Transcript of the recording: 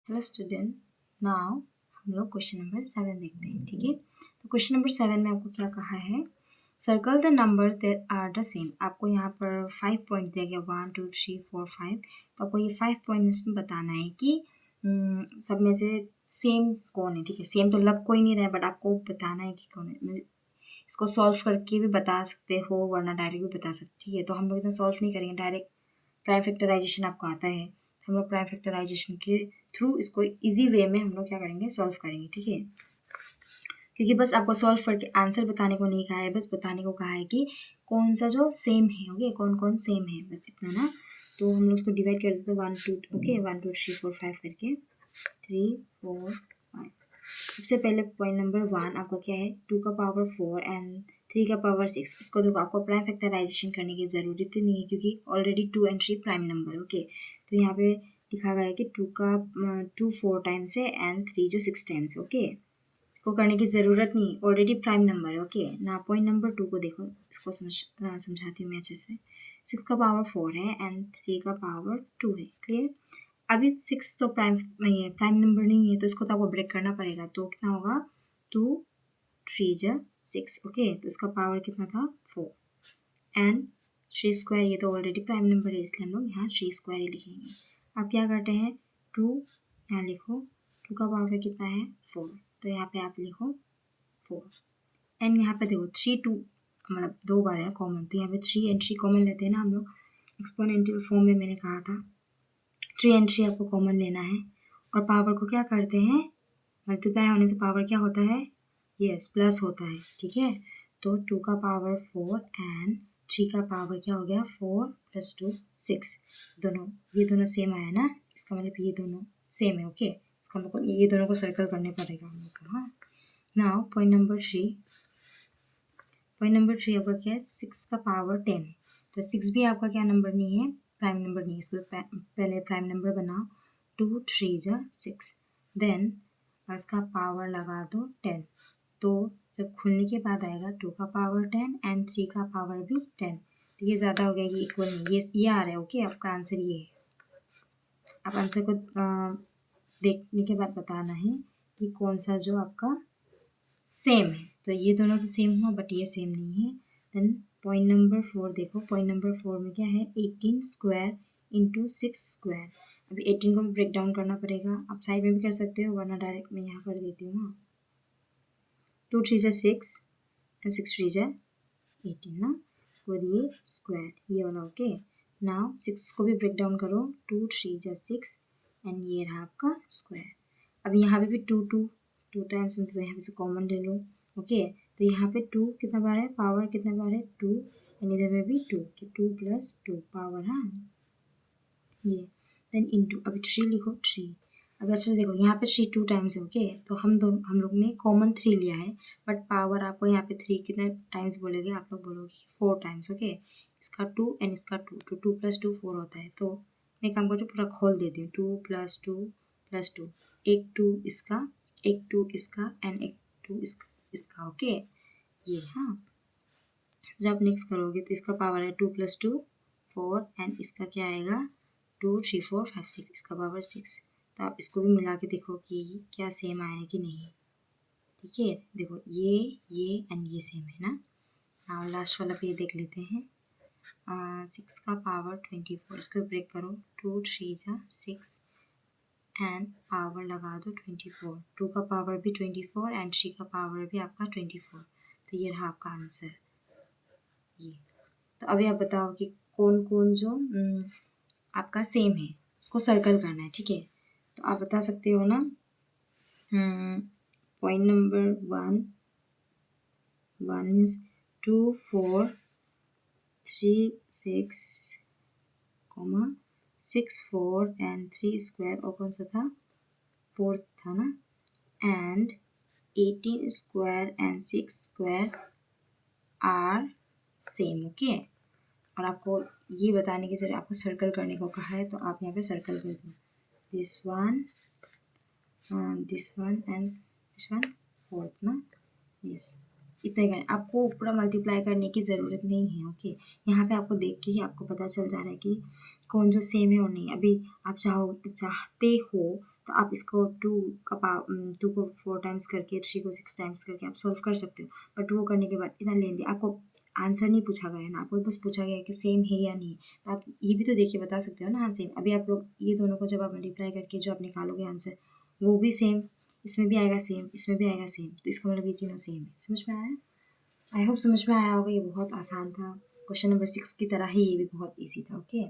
Hello student, now हम लोग question number 7 देखते हैं। ठीक है, तो क्वेश्चन नंबर 7 में आपको क्या कहा है? Circle the numbers that are the same. आपको यहाँ पर 5 पॉइंट दिया गया, 1 2 3 4 5। तो आपको ये 5 पॉइंट इसमें बताना है कि सब में से सेम कौन है। ठीक है, सेम तो लग कोई नहीं रहा है, बट आपको बताना है कि कौन है। इसको सॉल्व करके भी बता सकते हो, वरना डायरेक्ट भी बता सकते। ठीक है, तो हम लोग इतना सॉल्व नहीं करेंगे, डायरेक्ट प्राइम फैक्टराइजेशन आपको आता है, हम लोग प्राइम फैक्टराइजेशन के थ्रू इसको इजी वे में हम लोग क्या करेंगे, सॉल्व करेंगे। ठीक है, क्योंकि बस आपको सॉल्व करके आंसर बताने को नहीं कहा है, बस बताने को कहा है कि कौन सा जो सेम है। ओके, कौन कौन सेम है, बस इतना ना। तो हम लोग इसको डिवाइड कर देते हैं 1 2 ओके 1 2 3 4 5 करके 3 4 5। सबसे पहले पॉइंट नंबर 1 आपका क्या है, 2 का पावर 4 एंड 3 का पावर 6। इसको देखो, आपको प्राइम फैक्टराइजेशन करने की ज़रूरत ही नहीं है, क्योंकि already 2 and 3 prime number. Okay, तो यहाँ पे लिखा गया है कि 2 का 2 4 टाइम्स है एंड 3 जो 6 टाइम्स। ओके, इसको करने की ज़रूरत नहीं, ऑलरेडी प्राइम नंबर है। ओके ना, पॉइंट नंबर 2 को देखो, इसको समझाती हूँ मैं अच्छे से। 6 का पावर 4 है एंड 3 का पावर 2 है। क्लियर? अभी 6 तो प्राइम नहीं है, प्राइम नंबर नहीं है, तो इसको तो आपको ब्रेक करना पड़ेगा। तो कितना होगा, 2 3 जा 6। ओके, तो इसका पावर कितना था, 4 एंड 3 स्क्वायर। ये तो ऑलरेडी प्राइम नंबर है, इसलिए हम लोग यहाँ 3 स्क्वायर ही लिखेंगे। आप क्या करते हैं, 2 यहाँ लिखो, 2 का पावर कितना है, 4, तो यहाँ पे आप लिखो 4 एंड यहाँ पे देखो 3 2 मतलब 2 बार है कॉमन, तो यहाँ पे 3 एंड 3 कॉमन लेते हैं ना हम लोग। एक्सपोनेंशियल फॉर्म में मैंने कहा था 3 एंड 3 आपको कॉमन लेना है, और पावर को क्या करते हैं, मल्टीप्लाई होने से पावर क्या होता है, यस प्लस होता है। ठीक है, तो 2 का पावर 4 एंड 3 का पावर क्या हो गया, 4 + 2 6। दोनों ये दोनों सेम आया ना, इसका मतलब ये दोनों सेम है। ओके, इसका मतलब ये दोनों को सर्कल करने पड़ेगा हम लोग को। हाँ, now point number 3। Point number 3 आपका क्या है, 6 का पावर 10 है। तो 6 भी आपका क्या नंबर नहीं है, प्राइम नंबर नहीं है। इसको पहले प्राइम नंबर बनाओ, 2 3 जा 6, देन इसका पावर लगा दो 10। तो जब खुलने के बाद आएगा 2 का पावर 10 एंड 3 का पावर भी 10। तो ये ज़्यादा हो गया, ये इक्वल नहीं, ये आ रहा है। ओके, आपका आंसर ये है। आप आंसर को देखने के बाद बताना है कि कौन सा जो आपका सेम है। तो ये दोनों तो सेम हुआ, बट ये सेम नहीं है। देन पॉइंट नंबर 4 देखो, पॉइंट नंबर 4 में क्या है, 18 स्क्वायर इंटू 6 स्क्वायर। अभी 18 को भी ब्रेक डाउन करना पड़ेगा, आप साइड में भी कर सकते हो, वरना डायरेक्ट मैं यहाँ कर देती हूँ। 2 3 जा 6 एंड 6 3 जा 18 ना, इसको दिए स्क्वायर, ये वाला। ओके, नाउ 6 को भी ब्रेक डाउन करो, 2 3 जा 6 एंड ये रहा आपका स्क्वायर। अब यहाँ पे भी 2 2 टाइम्स, तो यहाँ से कॉमन ले लो। ओके, तो यहाँ पे 2 कितना बार है, पावर कितना बार है, 2 एंड इधर में भी 2, तो 2 + 2 पावर। हाँ, ये देन इंटू, अभी 3 लिखो 3। अब अच्छे से देखो, यहाँ पे 3 2 टाइम्स है। ओके, तो हम लोग ने कॉमन 3 लिया है, बट पावर आपको यहाँ पे 3 कितने टाइम्स बोलेगे, आप लोग बोलोगे 4 टाइम्स। ओके, इसका 2 एंड इसका 2, तो 2 + 2 4 होता है। तो मैं काम करती हूँ, पूरा खोल देती हूँ, 2 + 2 + 2, एक 2 इसका, एक 2 इसका एंड एक 2 इसका। ओके, ये। हाँ, जब आप नेक्स्ट करोगे तो इसका पावर है 2 + 2 4 एंड इसका क्या आएगा, 2 3 4 5 6, इसका पावर 6। तो आप इसको भी मिला के देखो कि क्या सेम आया है कि नहीं। ठीक है, देखो ये एंड ये सेम है ना। नाउ लास्ट वाला पे देख लेते हैं। 6 का पावर 24, इसको ब्रेक करो, 2 3 जा 6 एंड पावर लगा दो 24। 2 का पावर भी 24 एंड 3 का पावर भी आपका 24। तो ये रहा आपका आंसर, ये। तो अभी आप बताओ कि कौन कौन जो आपका सेम है, उसको सर्कल करना है। ठीक है, तो आप बता सकते हो ना। Point number 1 means 2 4 3 6 6 4 and 3 square, और कौन सा था, 4 था ना, and 18 square and 6 square are same. Okay, और आपको ये बताने की जरूरत, आपको सर्कल करने को कहा है, तो आप यहाँ पे सर्कल कर दो, this one and this one, fourth ना। यस, इतना ही करना, आपको पूरा मल्टीप्लाई करने की ज़रूरत नहीं है। ओके, यहाँ पे आपको देख के ही आपको पता चल जा रहा है कि कौन जो सेम है और नहीं। अभी आप चाहते हो तो आप इसको 2 को 4 टाइम्स करके 3 को 6 टाइम्स करके आप सॉल्व कर सकते हो। बट वो करने के बाद इतना लेंदी आपको आंसर नहीं पूछा गया है ना, आपको बस पूछा गया है कि सेम है या नहीं। तो आप ये भी तो देखिए बता सकते हो ना, हाँ सेम। अभी आप लोग ये दोनों को जब आप मल्टीप्लाई करके जो आप निकालोगे आंसर, वो भी सेम, इसमें भी आएगा सेम, इसमें भी आएगा सेम, तो इसका मतलब ये तीनों सेम है। समझ में आया? आई होप समझ में आया होगा। ये बहुत आसान था, क्वेश्चन नंबर 6 की तरह ही ये भी बहुत ईजी था। ओके।